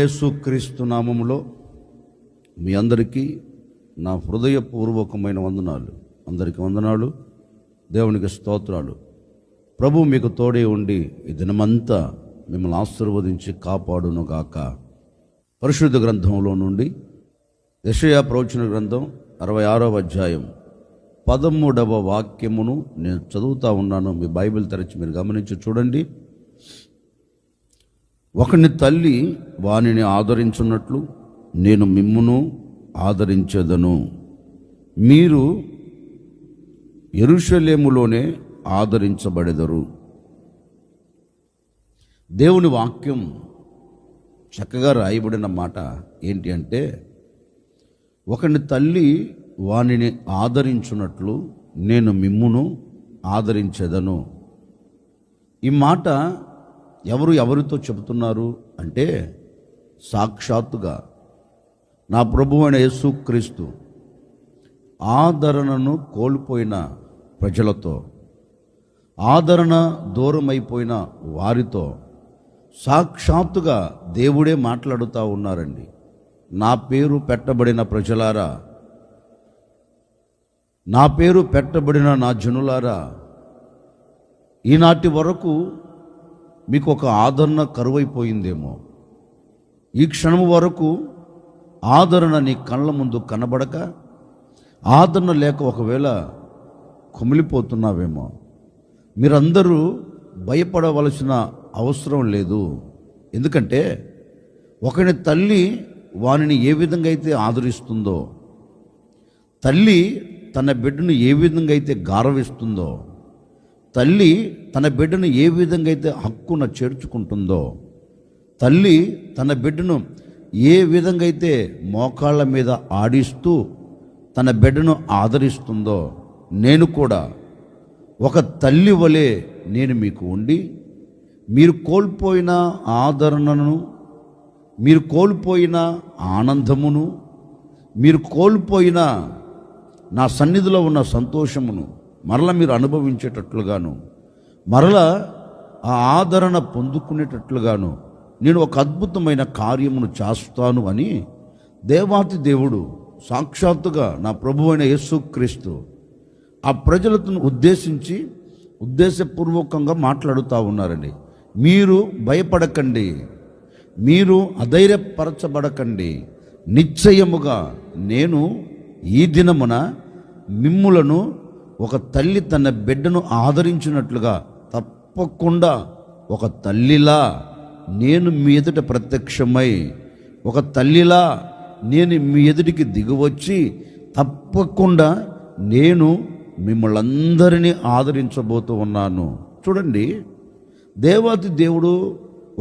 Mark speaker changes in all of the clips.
Speaker 1: యేసు క్రీస్తు నామములో మీ అందరికీ నా హృదయపూర్వకమైన వందనాలు. అందరికీ వందనాలు, దేవునికి స్తోత్రాలు. ప్రభు మీకు తోడే ఉండి ఈ దినమంతా మిమ్మల్ని ఆశీర్వదించి కాపాడును గాక. పరిశుద్ధ గ్రంథంలో నుండి యెషయా ప్రవచన గ్రంథం 66వ అధ్యాయం 13వ వాక్యమును నేను చదువుతా ఉన్నాను. మీ బైబిల్ తెరచి మీరు గమనించి చూడండి. ఒకని తల్లి వానిని ఆదరించున్నట్లు నేను మిమ్మును ఆదరించెదను. మీరు యెరూషలేములోనే ఆదరించబడెదరు. దేవుని వాక్యం చక్కగా రాయబడిన మాట ఏంటి అంటే, ఒకని తల్లి వానిని ఆదరించున్నట్లు నేను మిమ్మును ఆదరించెదను. ఈ మాట ఎవరితో చెబుతున్నారు అంటే, సాక్షాత్తుగా నా ప్రభువైన యేసుక్రీస్తు ఆదరణను కోల్పోయిన ప్రజలతో, ఆదరణ దూరమైపోయిన వారితో సాక్షాత్తుగా దేవుడే మాట్లాడుతూ ఉన్నారండి. నా పేరు పెట్టబడిన ప్రజలారా, నా పేరు పెట్టబడిన నా జనులారా, ఈనాటి వరకు మీకు ఒక ఆదరణ కరువైపోయిందేమో. ఈ క్షణం వరకు ఆదరణ నీ కళ్ళ ముందు కనబడక, ఆదరణ లేక ఒకవేళ కుమిలిపోతున్నావేమో. మీరందరూ భయపడవలసిన అవసరం లేదు. ఎందుకంటే ఒకని తల్లి వానిని ఏ విధంగా అయితే ఆదరిస్తుందో, తల్లి తన బిడ్డను ఏ విధంగా అయితే గారవిస్తుందో, తల్లి తన బిడ్డను ఏ విధంగా అయితే హక్కున చేర్చుకుంటుందో, తల్లి తన బిడ్డను ఏ విధంగా అయితే మోకాళ్ళ మీద ఆడిస్తూ తన బిడ్డను ఆదరిస్తుందో, నేను కూడా ఒక తల్లి వలె నేను మీకు ఉండి, మీరు కోల్పోయిన ఆదరణను, మీరు కోల్పోయిన ఆనందమును, మీరు కోల్పోయిన నా సన్నిధిలో ఉన్న సంతోషమును మరలా మీరు అనుభవించేటట్లుగాను, మరలా ఆ ఆదరణ పొందుకునేటట్లుగాను నేను ఒక అద్భుతమైన కార్యమును చేస్తాను అని దేవాతి దేవుడు సాక్షాత్తుగా నా ప్రభువైన యేసుక్రీస్తు ఆ ప్రజలను ఉద్దేశించి ఉద్దేశపూర్వకంగా మాట్లాడుతూ ఉన్నారండి. మీరు భయపడకండి, మీరు అధైర్యపరచబడకండి. నిశ్చయముగా నేను ఈ దినమున మిమ్ములను ఒక తల్లి తన బిడ్డను ఆదరించినట్లుగా తప్పకుండా ఒక తల్లిలా నేను మీ ఎదుట ప్రత్యక్షమై, ఒక తల్లిలా నేను మీ ఎదుటికి దిగివచ్చి తప్పకుండా నేను మిమ్మల్ని అందరినీ ఆదరించబోతూ ఉన్నాను. చూడండి, దేవాతి దేవుడు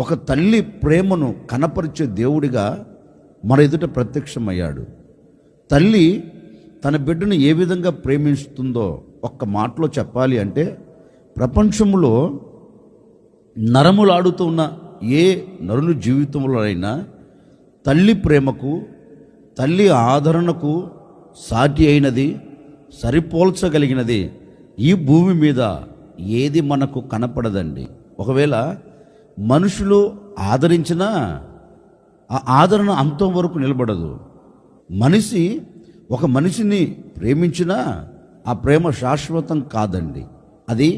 Speaker 1: ఒక తల్లి ప్రేమను కనపరిచే దేవుడిగా మన ఎదుట ప్రత్యక్షమయ్యాడు. తల్లి తన బిడ్డను ఏ విధంగా ప్రేమిస్తుందో ఒక్క మాటలో చెప్పాలి అంటే, ప్రపంచంలో నరములాడుతూ ఉన్న ఏ నరుని జీవితంలో అయినా తల్లి ప్రేమకు, తల్లి ఆదరణకు సాటి అయినది, సరిపోల్చగలిగినది ఈ భూమి మీద ఏది మనకు కనపడదండి. ఒకవేళ మనుషులు ఆదరించినా ఆ ఆదరణ అంతవరకు నిలబడదు. ఒక మనిషిని ప్రేమించినా ఆ ప్రేమ శాశ్వతం కాదండి. అది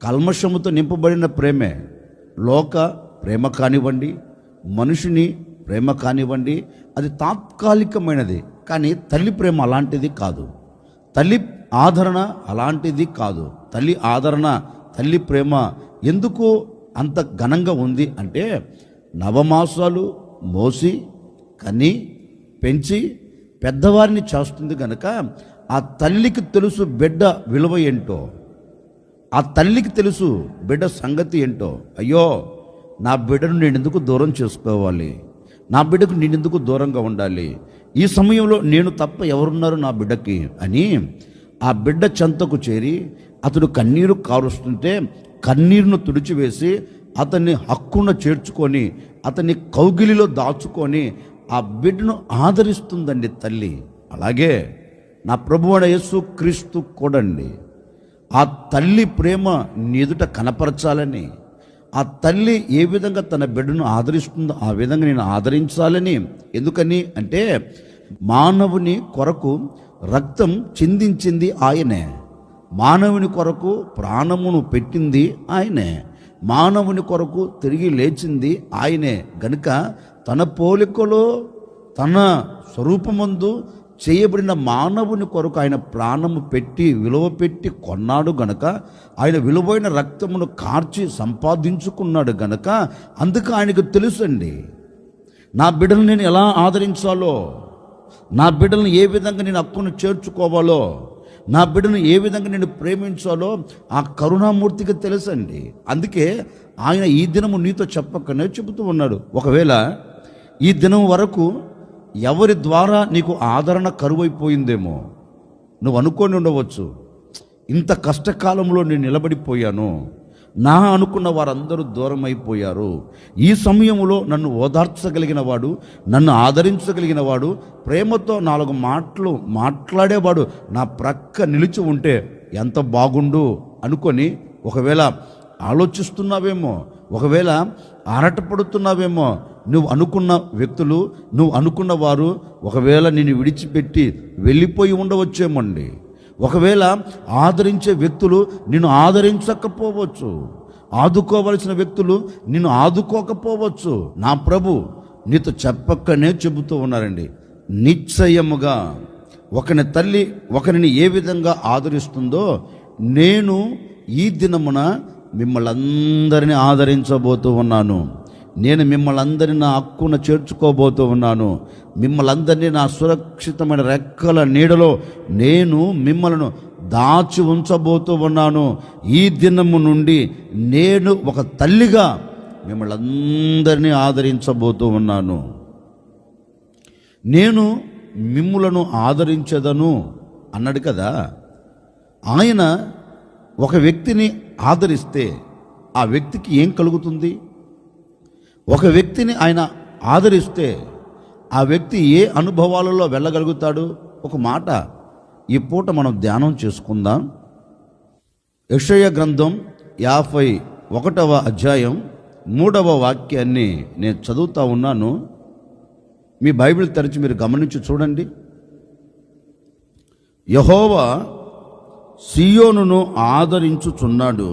Speaker 1: కల్మషముతో నింపబడిన ప్రేమే. లోక ప్రేమ కానివ్వండి, మనుషుని ప్రేమ కానివ్వండి, అది తాత్కాలికమైనది. కానీ తల్లి ప్రేమ అలాంటిది కాదు. తల్లి ఆదరణ అలాంటిది కాదు. తల్లి ఆదరణ, తల్లి ప్రేమ ఎందుకు అంత ఘనంగా ఉంది అంటే, నవమాసాలు మోసి కని పెంచి పెద్దవారిని చేస్తుంది కనుక ఆ తల్లికి తెలుసు బిడ్డ విలువ ఏంటో, ఆ తల్లికి తెలుసు బిడ్డ సంగతి ఏంటో. అయ్యో, నా బిడ్డను నేను ఎందుకు దూరం చేసుకోవాలి, నా బిడ్డకు నేను ఎందుకు దూరంగా ఉండాలి, ఈ సమయంలో నేను తప్ప ఎవరున్నారు నా బిడ్డకి అని ఆ బిడ్డ చెంతకు చేరి అతడు కన్నీరు కారుస్తుంటే కన్నీరును తుడిచివేసి అతన్ని హక్కున చేర్చుకొని అతన్ని కౌగిలిలో దాచుకొని ఆ బిడ్డను ఆదరిస్తుందండి తల్లి. అలాగే నా ప్రభువైన యేసుక్రీస్తు కూడండి ఆ తల్లి ప్రేమ నీ ఎదుట కనపరచాలని, ఆ తల్లి ఏ విధంగా తన బిడ్డను ఆదరిస్తుందో ఆ విధంగా నేను ఆదరించాలని. ఎందుకని అంటే మానవుని కొరకు రక్తం చిందించింది ఆయనే, మానవుని కొరకు ప్రాణమును పెట్టింది ఆయనే, మానవుని కొరకు తిరిగి లేచింది ఆయనే. గనుక తన పోలికలో తన స్వరూపమందు చేయబడిన మానవుని కొరకు ఆయన ప్రాణము పెట్టి విలువ పెట్టి కొన్నాడు గనక, ఆయన విలువైన రక్తమును కార్చి సంపాదించుకున్నాడు గనక, అందుకు ఆయనకు తెలుసండి నా బిడ్డలు నేను ఎలా ఆదరించాలో, నా బిడ్డలను ఏ విధంగా నేను హక్కును చేర్చుకోవాలో, నా బిడ్డను ఏ విధంగా నేను ప్రేమించాలో ఆ కరుణామూర్తికి తెలుసండి. అందుకే ఆయన ఈ దినము నీతో చెప్పకనే చెబుతూ ఉన్నాడు. ఒకవేళ ఈ దినం వరకు ఎవరి ద్వారా నీకు ఆదరణ కరువైపోయిందేమో, నువ్వు అనుకొని ఉండవచ్చు, ఇంత కష్టకాలంలో నేను నిలబడిపోయాను, నా అనుకున్న వారందరూ దూరం అయిపోయారు, ఈ సమయంలో నన్ను ఓదార్చగలిగిన వాడు, నన్ను ఆదరించగలిగిన వాడు, ప్రేమతో 4 మాటలు మాట్లాడేవాడు నా ప్రక్క నిలిచి ఉంటే ఎంత బాగుండు అనుకొని ఒకవేళ ఆలోచిస్తున్నావేమో, ఒకవేళ ఆరాటపడుతున్నావేమో. నువ్వు అనుకున్న వ్యక్తులు, నువ్వు అనుకున్న వారు ఒకవేళ నిన్ను విడిచిపెట్టి వెళ్ళిపోయి ఉండవచ్చేమండి. ఒకవేళ ఆదరించే వ్యక్తులు నిన్ను ఆదరించకపోవచ్చు, ఆదుకోవలసిన వ్యక్తులు నిన్ను ఆదుకోకపోవచ్చు. నా ప్రభు నీతో చెప్పక్కనే చెబుతూ ఉన్నారండి, నిశ్చయముగా ఒకని తల్లి ఒకరిని ఏ విధంగా ఆదరిస్తుందో నేను ఈ దినమున మిమ్మల్ని అందరినీ ఆదరించబోతూ ఉన్నాను. నేను మిమ్మల్ని అందరినీ నా హక్కున చేర్చుకోబోతూ ఉన్నాను. మిమ్మల్ని అందరినీ నా సురక్షితమైన రెక్కల నీడలో నేను మిమ్మల్ని దాచి ఉంచబోతూ ఉన్నాను. ఈ దినము నుండి నేను ఒక తల్లిగా మిమ్మల్ని అందరినీ ఆదరించబోతూ ఉన్నాను. నేను మిమ్ములను ఆదరించదను అన్నాడు కదా. ఆయన ఒక వ్యక్తిని ఆదరిస్తే ఆ వ్యక్తికి ఏం కలుగుతుంది? ఒక వ్యక్తిని ఆయన ఆదరిస్తే ఆ వ్యక్తి ఏ అనుభవాలలో వెళ్ళగలుగుతాడు? ఒక మాట ఈ పూట మనం ధ్యానం చేసుకుందాం. యెషయా గ్రంథం 51వ అధ్యాయం 3వ వాక్యాన్ని నేను చదువుతా ఉన్నాను. మీ బైబిల్ తెరిచి మీరు గమనించి చూడండి. యెహోవా సియోనును ఆదరించుచున్నాడు,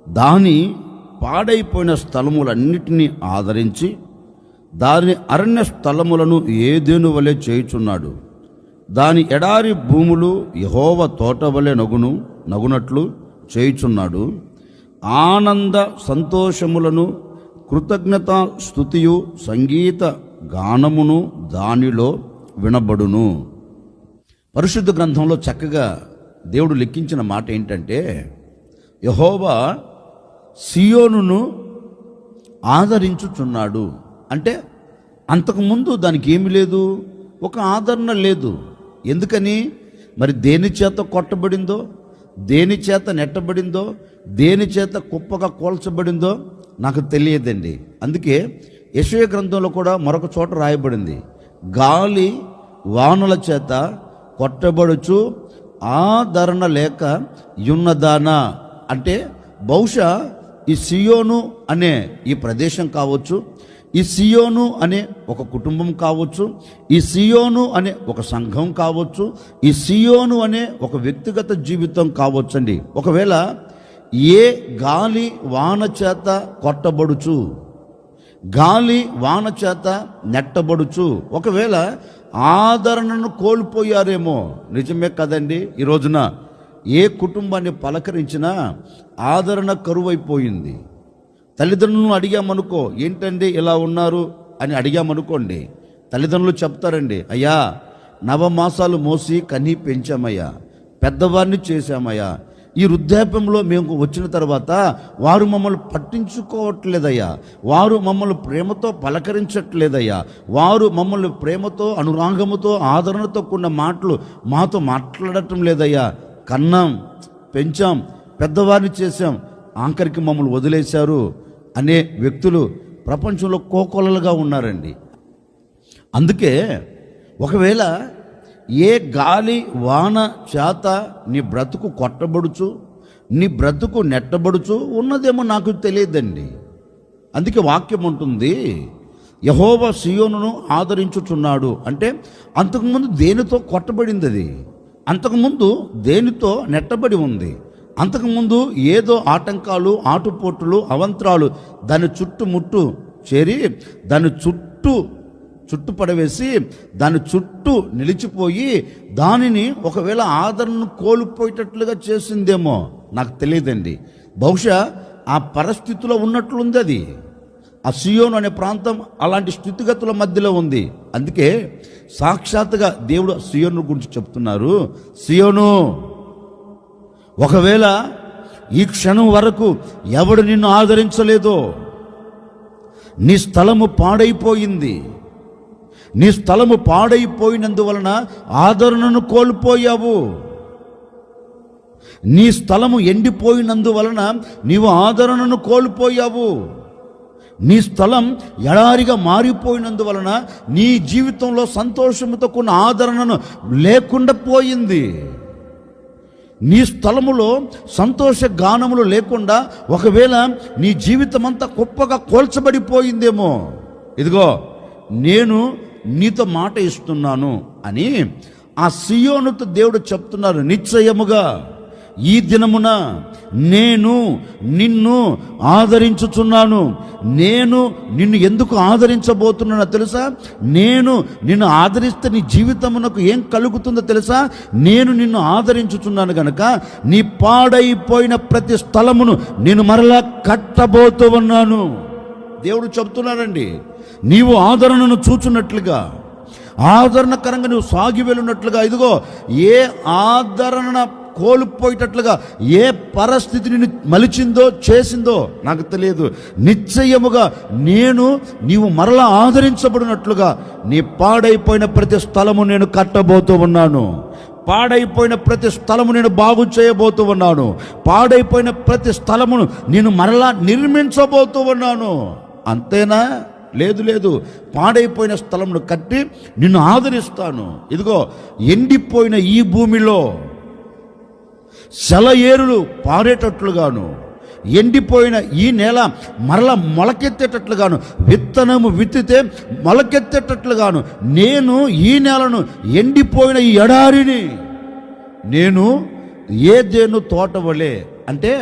Speaker 1: దాని పాడైపోయిన స్థలములన్నిటినీ ఆదరించి దాని అరణ్య స్థలములను ఏదేను వలె చేయుచున్నాడు. దాని ఎడారి భూములు యెహోవా తోట వలె నగునట్లు చేయుచున్నాడు. ఆనంద సంతోషములను కృతజ్ఞతా స్తుతియు సంగీత గానమును దానిలో వినబడును. పరిశుద్ధ గ్రంథంలో చక్కగా దేవుడు లెక్కించిన మాట ఏంటంటే, యెహోవా సియోనును ఆదరించుచున్నాడు. అంటే అంతకుముందు దానికి ఏమి లేదు, ఒక ఆదరణ లేదు. ఎందుకని? మరి దేని చేత కొట్టబడిందో, దేని చేత నెట్టబడిందో, దేని చేత కుప్పగా కోల్చబడిందో నాకు తెలియదండి. అందుకే యెషయా గ్రంథంలో కూడా మరొక చోట రాయబడింది, గాలి వానల చేత కొట్టబడుచు ఆదరణ లేక యున్నదానా. అంటే బహుశా ఈ సియోను అనే ఈ ప్రదేశం కావచ్చు, ఈ సియోను అనే ఒక కుటుంబం కావచ్చు, ఈ సియోను అనే ఒక సంఘం కావచ్చు, ఈ సియోను అనే ఒక వ్యక్తిగత జీవితం కావచ్చండి. ఒకవేళ ఏ గాలి వాన చేత కొట్టబడుచు, గాలి వాన చేత నెట్టబడుచు ఒకవేళ ఆదరణను కోల్పోయారేమో. నిజమే కదండి. ఈ రోజున ఏ కుటుంబాన్ని పలకరించినా ఆదరణ కరువైపోయింది. తల్లిదండ్రులను అడిగామనుకో, ఏంటండి ఇలా ఉన్నారు అని అడిగామనుకోండి, తల్లిదండ్రులు చెప్తారండి, అయ్యా 9 మాసాలు మోసి కనీ పెంచామయ్యా, పెద్దవారిని చేశామయ్యా, ఈ వృద్ధాప్యంలో మేము వచ్చిన తర్వాత వారు మమ్మల్ని పట్టించుకోవట్లేదయ్యా, వారు మమ్మల్ని ప్రేమతో పలకరించట్లేదయ్యా, వారు మమ్మల్ని ప్రేమతో అనురాగముతో ఆదరణతో కూడిన మాటలు మాతో మాట్లాడటం లేదయ్యా, కన్నాం పెంచాం పెద్దవారిని చేశాం, ఆఖరికి మమ్మల్ని వదిలేశారు అనే వ్యక్తులు ప్రపంచంలో కోకొల్లలుగా ఉన్నారండి. అందుకే ఒకవేళ ఏ గాలి వాన చేత నీ బ్రతుకు కొట్టబడుచు, నీ బ్రతుకు నెట్టబడుచు ఉన్నదేమో నాకు తెలియదండి. అందుకే వాక్యం ఉంటుంది, యెహోవా సియోనును ఆదరించుచున్నాడు. అంటే అంతకుముందు దేనితో కొట్టబడింది అది, అంతకుముందు దేనితో నెట్టబడి ఉంది, అంతకుముందు ఏదో ఆటంకాలు, ఆటుపోటులు, అవంతరాలు దాని చుట్టుముట్టు చేరి దాని చుట్టు పడవేసి దాని చుట్టూ నిలిచిపోయి దానిని ఒకవేళ ఆదరణను కోల్పోయేటట్లుగా చేసిందేమో నాకు తెలియదండి. బహుశా ఆ పరిస్థితిలో ఉన్నట్లుంది అది. ఆ సియోను అనే ప్రాంతం అలాంటి స్థితిగతుల మధ్యలో ఉంది. అందుకే సాక్షాత్తుగా దేవుడు సియోను గురించి చెప్తున్నారు, సియోను, ఒకవేళ ఈ క్షణం వరకు ఎవడు నిన్ను ఆదరించలేదో, నీ స్థలము పాడైపోయింది. నీ స్థలము పాడైపోయినందువలన ఆదరణను కోల్పోయావు. నీ స్థలము ఎండిపోయినందువలన నీవు ఆదరణను కోల్పోయావు. నీ స్థలం ఎడారిగా మారిపోయినందువలన నీ జీవితంలో సంతోషముతో కూడిన ఆదరణను లేకుండా పోయింది. నీ స్థలములో సంతోష గానములు లేకుండా ఒకవేళ నీ జీవితం అంతా గొప్పగా కోల్చబడిపోయిందేమో. ఇదిగో నేను నీతో మాట ఇస్తున్నాను అని ఆ సియోనుతో దేవుడు చెప్తున్నారు, నిశ్చయముగా ఈ దినమున నేను నిన్ను ఆదరించుచున్నాను. నేను నిన్ను ఎందుకు ఆదరించబోతున్నానో తెలుసా? నేను నిన్ను ఆదరిస్తే నీ జీవితమునకు ఏం కలుగుతుందో తెలుసా? నేను నిన్ను ఆదరించుచున్నాను గనక నీ పాడైపోయిన ప్రతి స్థలమును నేను మరలా కట్టబోతూ ఉన్నాను. దేవుడు చెప్తున్నారండి, నీవు ఆదరణను చూచున్నట్లుగా, ఆదరణకరంగా నువ్వు సాగి వెళ్ళున్నట్లుగా, ఇదిగో ఏ ఆదరణ కోల్పోయేటట్లుగా ఏ పరిస్థితి నిన్ను మలిచిందో చేసిందో నాకు తెలియదు. నిశ్చయముగా నీవు మరలా ఆదరించబడినట్లుగా నీ పాడైపోయిన ప్రతి స్థలము నేను కట్టబోతూ ఉన్నాను. పాడైపోయిన ప్రతి స్థలము నేను బాగు చేయబోతూ ఉన్నాను. పాడైపోయిన ప్రతి స్థలమును నేను మరలా నిర్మించబోతూ ఉన్నాను. అంతేనా? లేదు, పాడైపోయిన స్థలమును కట్టి నిన్ను ఆదరిస్తాను. ఇదిగో ఎండిపోయిన ఈ భూమిలో సెలయేరులు పారేటట్లుగాను, ఎండిపోయిన ఈ నేల మరల మొలకెత్తేటట్లుగాను, విత్తనము విత్తితే మొలకెత్తేటట్లుగాను నేను ఈ నేలను, ఎండిపోయిన ఈ ఎడారిని నేను ఏదెను తోట వలె, అంటే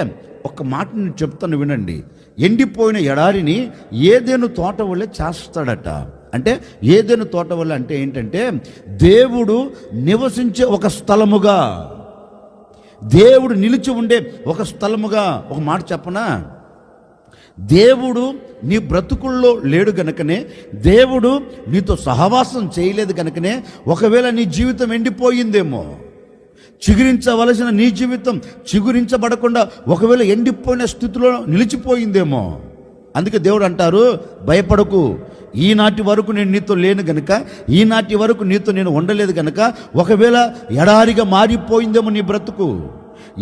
Speaker 1: ఒక మాట నేను చెప్తాను వినండి, ఎండిపోయిన ఎడారిని ఏదెను తోట వలె చేస్తాడట. అంటే ఏదెను తోట వలె అంటే ఏంటంటే దేవుడు నివసించే ఒక స్థలముగా, దేవుడు నిలిచి ఉండే ఒక స్థలముగా. ఒక మాట చెప్పనా? దేవుడు నీ బ్రతుకుల్లో లేడు గనుకనే, దేవుడు నీతో సహవాసం చేయలేదు గనుకనే ఒకవేళ నీ జీవితం ఎండిపోయిందేమో, చిగురించవలసిన నీ జీవితం చిగురించబడకుండా ఒకవేళ ఎండిపోయిన స్థితిలో నిలిచిపోయిందేమో. అందుకే దేవుడు అంటారు, భయపడకు, ఈనాటి వరకు నేను నీతో లేను గనుక, ఈనాటి వరకు నీతో నేను ఉండలేదు గనుక ఒకవేళ ఎడారిగా మారిపోయిందేమో నీ బ్రతుకు,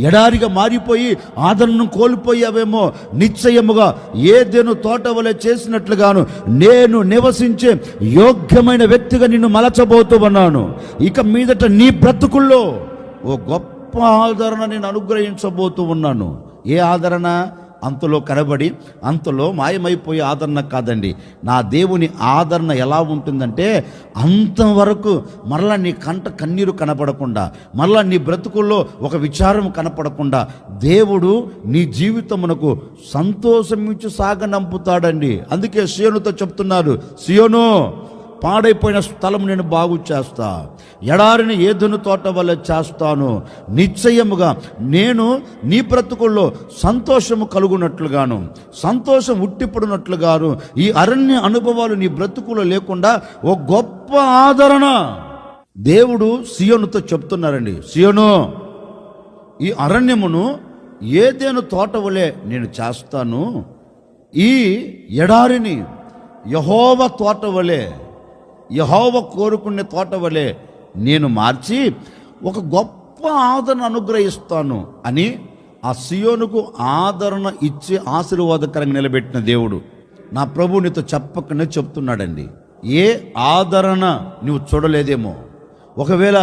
Speaker 1: ఎడారిగా మారిపోయి ఆదరణను కోల్పోయావేమో, నిశ్చయముగా ఏదెను తోట వలె చేసినట్లుగాను నేను నివసించే యోగ్యమైన వ్యక్తిగా నిన్ను మలచబోతూ ఉన్నాను. ఇక మీదట నీ బ్రతుకుల్లో ఓ గొప్ప ఆదరణ నేను అనుగ్రహించబోతూ ఉన్నాను. ఏ ఆదరణ? అంతలో కనబడి అంతలో మాయమైపోయే ఆదరణ కాదండి. నా దేవుని ఆదరణ ఎలా ఉంటుందంటే, అంతవరకు మరలా నీ కంట కన్నీరు కనపడకుండా, మరలా నీ బ్రతుకుల్లో ఒక విచారం కనపడకుండా దేవుడు నీ జీవితమునకు సంతోషం ఇచ్చి సాగనంపుతాడండి. అందుకే సియోనుతో చెప్తున్నారు, సియోను, పాడైపోయిన స్థలం నేను బాగు చేస్తా, ఎడారిని ఏదెను తోట వల్ల చేస్తాను. నిశ్చయముగా నేను నీ బ్రతుకుల్లో సంతోషము కలుగునట్లుగాను, సంతోషం ఉట్టిపడినట్లుగాను, ఈ అరణ్య అనుభవాలు నీ బ్రతుకులో లేకుండా ఓ గొప్ప ఆదరణ దేవుడు సియోనుతో చెప్తున్నారండి. సియోను, ఈ అరణ్యమును ఏదెను తోట వలె నేను చేస్తాను, ఈ ఎడారిని యెహోవా తోట వలె, యెహోవా కోరుకునే తోట వలె నేను మార్చి ఒక గొప్ప ఆదరణ అనుగ్రహిస్తాను అని ఆ సియోనుకు ఆదరణ ఇచ్చి ఆశీర్వాదకరంగా నిలబెట్టిన దేవుడు నా ప్రభు నీతో చెప్పకనే చెప్తున్నాడండి. ఏ ఆదరణ నువ్వు చూడలేదేమో, ఒకవేళ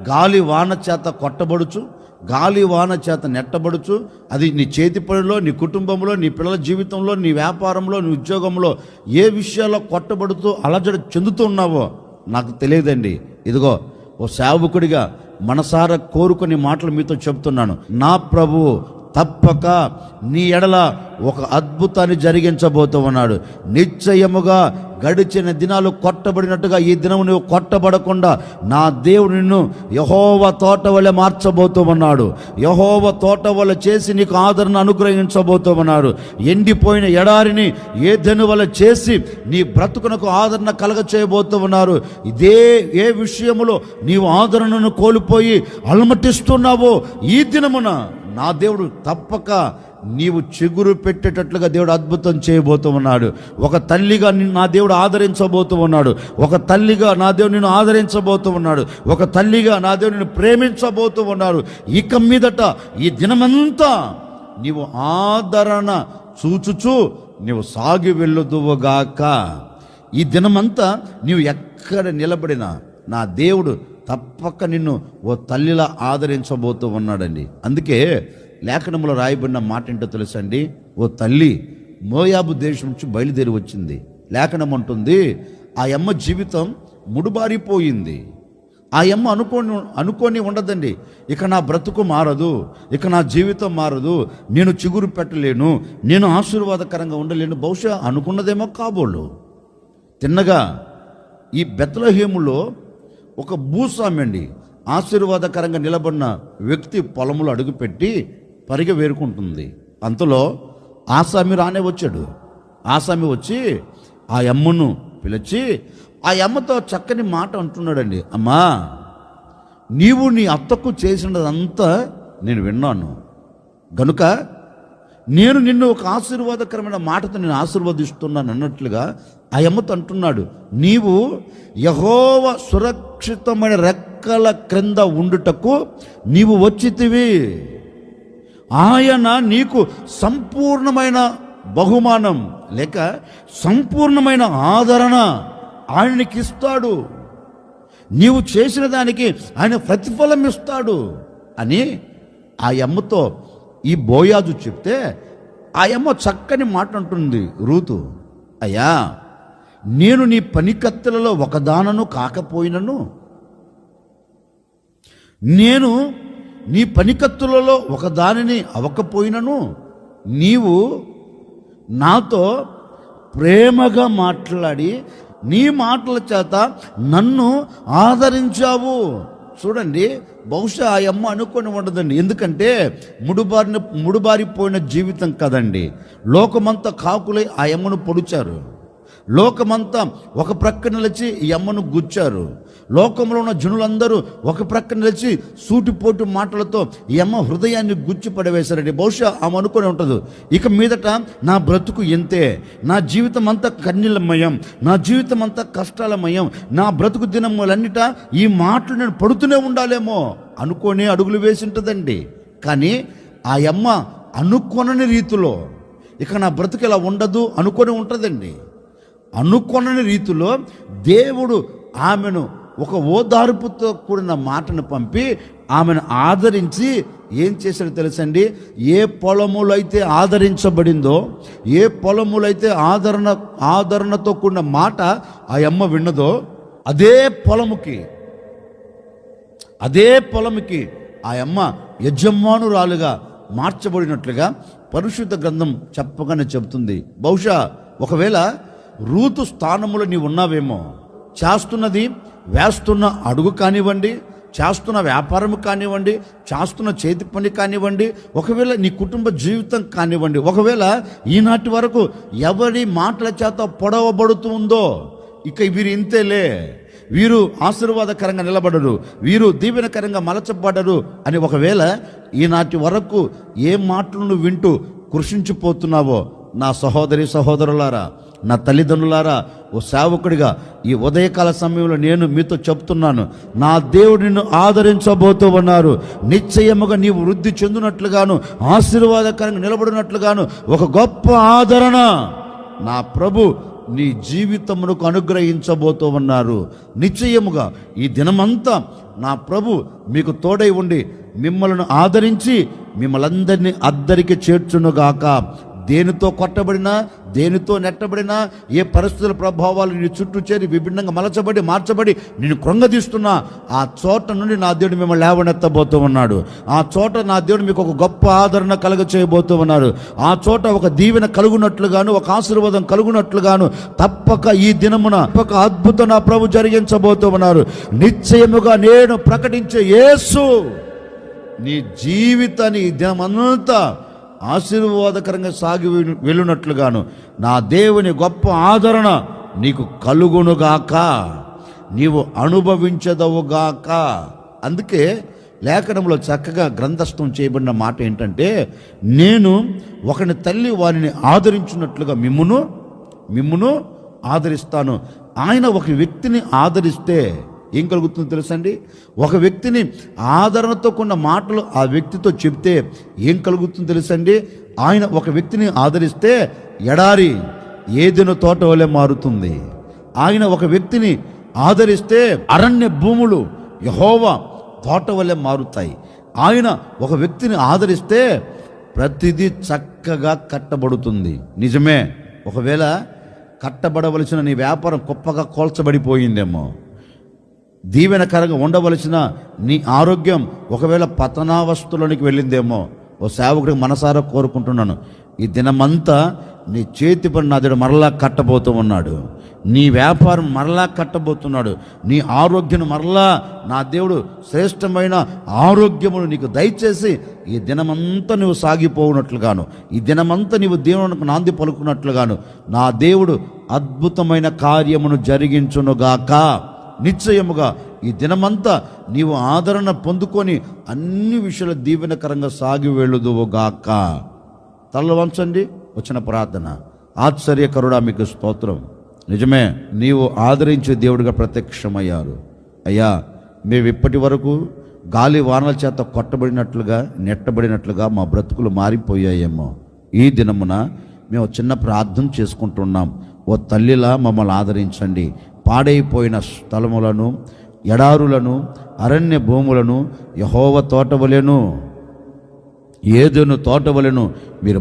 Speaker 1: గాలి వాన చేత కొట్టబడుచు గాలి వాన చేత నెట్టబడుచు, అది నీ చేతి పనిలో, నీ కుటుంబంలో, నీ పిల్లల జీవితంలో, నీ వ్యాపారంలో, నీ ఉద్యోగంలో ఏ విషయాల్లో కొట్టబడుతూ అలజడి చెందుతూ ఉన్నావో నాకు తెలియదండి. ఇదిగో ఓ సేవకుడిగా మనసారా కోరుకొని మాటలు మీతో చెప్తున్నాను. నా ప్రభువు తప్పక నీ ఎడల ఒక అద్భుతాన్ని జరిగించబోతూ ఉన్నాడు. నిశ్చయముగా గడిచిన దినాలు కొట్టబడినట్టుగా ఈ దినము నువ్వు కొట్టబడకుండా నా దేవుడు నిన్ను యెహోవా తోట వలె మార్చబోతూ ఉన్నాడు. యెహోవా తోట వలె చేసి నీకు ఆదరణ అనుగ్రహించబోతూ ఉన్నాడు. ఎండిపోయిన ఎడారిని ఏదెను వలె చేసి నీ బ్రతుకునకు ఆదరణ కలగ చేయబోతూ ఉన్నారు. ఏ విషయములో నీవు ఆదరణను కోల్పోయి అలమటిస్తున్నావో ఈ దినమున నా దేవుడు తప్పక నీవు చిగురు పెట్టేటట్లుగా దేవుడు అద్భుతం చేయబోతూ ఉన్నాడు. ఒక తల్లిగా నా దేవుడు ఆదరించబోతూ ఉన్నాడు. ఒక తల్లిగా నా దేవుడు నిన్ను ఆదరించబోతూ ఉన్నాడు. ఒక తల్లిగా నా దేవుడు నిన్ను ప్రేమించబోతూ ఉన్నాడు. ఇక మీదట ఈ దినమంతా నీవు ఆదరణ చూచుచు నీవు సాగి వెళ్ళుదువుగాక. ఈ దినమంతా నీవు ఎక్కడ నిలబడినా నా దేవుడు తప్పక నిన్ను ఓ తల్లిలా ఆదరించబోతూ ఉన్నాడండి. అందుకే లేఖనంలో రాయబడిన మాట ఏంటో తెలుసండి. ఓ తల్లి మోయాబు దేశం నుంచి బయలుదేరి వచ్చింది. లేఖనం అంటుంది, ఆ అమ్మ జీవితం ముడుబారిపోయింది. ఆ అమ్మ అనుకోని ఉండదండి, ఇక నా బ్రతుకు మారదు, ఇక నా జీవితం మారదు, నేను చిగురు పెట్టలేను, నేను ఆశీర్వాదకరంగా ఉండలేను. బహుశా అనుకున్నదేమో కాబోళ్ళు. తిన్నగా ఈ బెత్లెహేములో ఒక భూస్వామి అండి, ఆశీర్వాదకరంగా నిలబడిన వ్యక్తి పొలంలో అడుగుపెట్టి పరిగె వేరుకుంటుంది. అంతలో ఆసామి రానే వచ్చాడు. ఆసామి వచ్చి ఆ అమ్మను పిలిచి ఆ అమ్మతో చక్కని మాట అంటున్నాడండి. అమ్మా, నీవు నీ అత్తకు చేసినదంతా నేను విన్నాను గనుక నేను నిన్ను ఒక ఆశీర్వాదకరమైన మాటతో నేను ఆశీర్వదిస్తున్నాను అన్నట్లుగా ఆ అమ్మతో అంటున్నాడు. నీవు యెహోవా సురక్షితమైన రెక్కల క్రింద ఉండుటకు నీవు వచ్చితివి. ఆయన నీకు సంపూర్ణమైన బహుమానం లేక సంపూర్ణమైన ఆదరణ ఆయనకి ఇస్తాడు. నీవు చేసిన దానికి ఆయన ప్రతిఫలం ఇస్తాడు అని ఆ అమ్మతో ఈ బోయాజు చెప్తే ఆ అమ్మ చక్కని మాట అంటుంది. రూతు, అయ్యా, నేను నీ పనికత్తెలలో ఒకదానను కాకపోయినను, నేను నీ పనికత్తులలో ఒకదానిని అవకపోయినను, నీవు నాతో ప్రేమగా మాట్లాడి నీ మాటల చేత నన్ను ఆదరించావు. చూడండి, బహుశా ఆ అమ్మ అనుకొని ఉండదండి. ఎందుకంటే ముడుబారిపోయిన జీవితం కదండి. లోకమంతా కాకులై ఆ అమ్మను పొడిచారు. లోకమంతా ఒక ప్రక్క నిలిచి ఈ అమ్మను గుచ్చారు. లోకంలో ఉన్న జనులందరూ ఒక ప్రక్క నిలిచి సూటిపోటు మాటలతో ఈ అమ్మ హృదయాన్ని గుచ్చి పడవేశారండి. బహుశా ఆమె అనుకుని ఉంటుంది, ఇక మీదట నా బ్రతుకు ఎంతే, నా జీవితం అంతా కన్నీలమయం, నా జీవితం అంతా కష్టాలమయం, నా బ్రతుకు దినములన్నిట ఈ మాటలు నేను పడుతూనే ఉండాలేమో అనుకొని అడుగులు వేసి ఉంటుందండి. కానీ ఆ అమ్మ అనుకొనని రీతిలో ఇక నా బ్రతుకు ఇలా ఉండదు అనుకొని ఉంటుందండి. అనుకొనని రీతిలో దేవుడు ఆమెను ఒక ఓదార్పుతో కూడిన మాటను పంపి ఆమెను ఆదరించి ఏం చేశాడో తెలుసండి. ఏ పొలములో అయితే ఆదరించబడిందో, ఏ పొలములో అయితే ఆదరణతో కూడిన మాట ఆ అమ్మ విన్నదో అదే పొలముకి ఆ అమ్మ యజమానురాలుగా మార్చబడినట్లుగా పరిశుద్ధ గ్రంథం చెప్పగానే చెబుతుంది. బహుశా ఒకవేళ రూతు స్థానంలో నీవు ఉన్నావేమో, వేస్తున్న అడుగు కానివ్వండి, చేస్తున్న వ్యాపారం కానివ్వండి, చేస్తున్న చేతి పని కానివ్వండి, ఒకవేళ నీ కుటుంబ జీవితం కానివ్వండి, ఒకవేళ ఈనాటి వరకు ఎవరి మాటల చేత పొడవబడుతూ ఉందో, ఇక వీరు ఇంతేలే, వీరు ఆశీర్వాదకరంగా నిలబడరు, వీరు దీవెనకరంగా మలచబడరు అని ఒకవేళ ఈనాటి వరకు ఏ మాటలను వింటూ కృషించిపోతున్నావో, నా సహోదరి సహోదరులారా, నా తల్లిదండ్రులారా, ఓ సేవకుడిగా ఈ ఉదయకాల సమయంలో నేను మీతో చెప్తున్నాను, నా దేవుడు నిన్ను ఆదరించబోతూ ఉన్నారు. నిశ్చయముగా నీవు వృద్ధి చెందినట్లుగాను, ఆశీర్వాదకరంగా నిలబడినట్లుగాను ఒక గొప్ప ఆదరణ నా ప్రభు నీ జీవితమునకు అనుగ్రహించబోతూ ఉన్నారు. నిశ్చయముగా ఈ దినమంతా నా ప్రభు మీకు తోడై ఉండి మిమ్మల్ని ఆదరించి మిమ్మల్ందరినీ అద్దరికి చేర్చునుగాక. దేనితో కొట్టబడినా, దేనితో నెట్టబడినా, ఏ పరిస్థితుల ప్రభావాలు నీ చుట్టూ చేరి విభిన్నంగా మలచబడి మార్చబడి నేను కృంగదీస్తున్నా, ఆ చోట నుండి నా దేవుడు మిమ్మల్ని లేవనెత్తబోతూ ఉన్నాడు. ఆ చోట నా దేవుడు మీకు ఒక గొప్ప ఆదరణ కలుగ చేయబోతూ ఉన్నారు. ఆ చోట ఒక దీవెన కలుగునట్లుగాను, ఒక ఆశీర్వాదం కలుగునట్లుగాను తప్పక ఈ దినమున ఒక అద్భుతం నా ప్రభు జరిగించబోతూ ఉన్నారు. నిశ్చయముగా నేను ప్రకటించే యేసు నీ జీవితాన్ని ఈ దినమంతా ఆశీర్వాదకరంగా సాగి వెళ్ళునట్లుగాను నా దేవుని గొప్ప ఆదరణ నీకు కలుగునుగాక, నీవు అనుభవించదవుగాక. అందుకే లేఖనంలో చక్కగా గ్రంథస్థం చేయబడిన మాట ఏంటంటే, నేను ఒకని తల్లి వారిని ఆదరించినట్లుగా మిమ్మును ఆదరిస్తాను. ఆయన ఒక వ్యక్తిని ఆదరిస్తే ఏం కలుగుతుందో తెలుసండి? ఒక వ్యక్తిని ఆదరణతో కూడిన మాటలు ఆ వ్యక్తితో చెప్తే ఏం కలుగుతుందో తెలుసండి? ఆయన ఒక వ్యక్తిని ఆదరిస్తే ఎడారి ఏదెను తోట వలె మారుతుంది. ఆయన ఒక వ్యక్తిని ఆదరిస్తే అరణ్య భూములు యెహోవా తోట వలె మారుతాయి. ఆయన ఒక వ్యక్తిని ఆదరిస్తే ప్రతిదీ చక్కగా కట్టబడుతుంది. నిజమే, ఒకవేళ కట్టబడవలసిన నీ వ్యాపారం గొప్పగా కోల్చబడిపోయిందేమో, దీవెనకరంగా ఉండవలసిన నీ ఆరోగ్యం ఒకవేళ పతనావస్థలోనికి వెళ్ళిందేమో, ఓ సేవకుడికి మనసారా కోరుకుంటున్నాను, ఈ దినమంతా నీ చేతి పని నా దేవుడు మరలా కట్టబోతూ ఉన్నాడు. నీ వ్యాపారం మరలా కట్టబోతున్నాడు. నీ ఆరోగ్యం మరలా నా దేవుడు శ్రేష్టమైన ఆరోగ్యమును నీకు దయచేసి ఈ దినమంతా నువ్వు సాగిపోవునట్లుగాను, ఈ దినమంతా నీవు దేవునికి నాంది పలుకున్నట్లుగాను నా దేవుడు అద్భుతమైన కార్యమును జరిగించునుగాక. నిశ్చయముగా ఈ దినమంతా నీవు ఆదరణ పొందుకొని అన్ని విషయాల దీవెనకరంగా సాగి వెళ్ళుదువుగాక. తల వంచండి, వచ్చిన ప్రార్థన. ఆశ్చర్యకరుడా మీకు స్తోత్రం. నిజమే, నీవు ఆదరించే దేవుడిగా ప్రత్యక్షమయ్యారు. అయ్యా, మేము ఇప్పటి వరకు గాలి వానల చేత కొట్టబడినట్లుగా నెట్టబడినట్లుగా మా బ్రతుకులు మారిపోయాయేమో, ఈ దినమున మేము చిన్న ప్రార్థన చేసుకుంటున్నాం. ఓ తల్లిలా మమ్మల్ని ఆదరించండి. పాడైపోయిన స్థలములను, ఎడారులను, అరణ్య భూములను యెహోవా తోటవలెను, ఏదెను తోటవలెను మీరు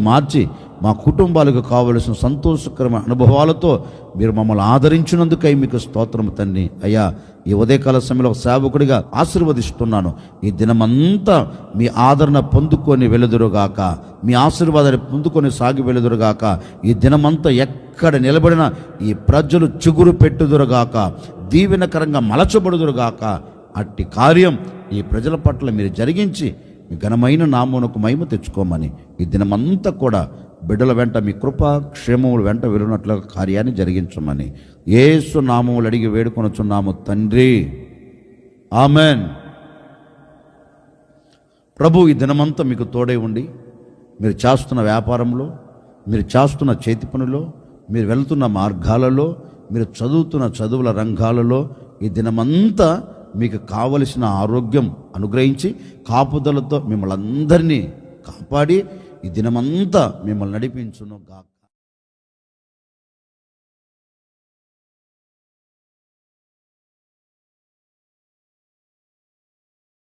Speaker 1: మార్చి మా కుటుంబాలకు కావలసిన సంతోషకరమైన అనుభవాలతో మీరు మమ్మల్ని ఆదరించినందుకై మీకు స్తోత్రము తండ్రి. అయ్యా, ఈ ఉదయకాల సమయంలో సేవకుడిగా ఆశీర్వదిస్తున్నాను. ఈ దినమంతా మీ ఆదరణ పొందుకొని వెలుదురుగాక, మీ ఆశీర్వాదాన్ని పొందుకొని సాగి వెలుదురుగాక. ఈ దినమంతా ఎక్కడ నిలబడిన ఈ ప్రజలు చిగురు పెట్టుదురుగాక, దీవెనకరంగా మలచబడుదురుగాక. అట్టి కార్యం ఈ ప్రజల పట్ల మీరు జరిగించి మీ ఘనమైన నామమునకు మహిమ తెచ్చుకోమని ఈ దినమంతా కూడా బిడ్డల వెంట మీ కృప క్షేమముల వెంట వెళ్ళినట్లుగా కార్యాన్ని జరిగించమని యేసు నామములు అడిగి వేడుకొనుచున్నాము తండ్రి, ఆమెన్. ప్రభు ఈ దినమంతా మీకు తోడై ఉండి మీరు చేస్తున్న వ్యాపారంలో, మీరు చేస్తున్న చేతి పనులో, మీరు వెళ్తున్న మార్గాలలో, మీరు చదువుతున్న చదువుల రంగాలలో ఈ దినమంతా మీకు కావలసిన ఆరోగ్యం అనుగ్రహించి కాపుదలతో మిమ్మల్ని అందరినీ కాపాడి ఈ దినమంతా మిమ్మల్ని నడిపించును గాక.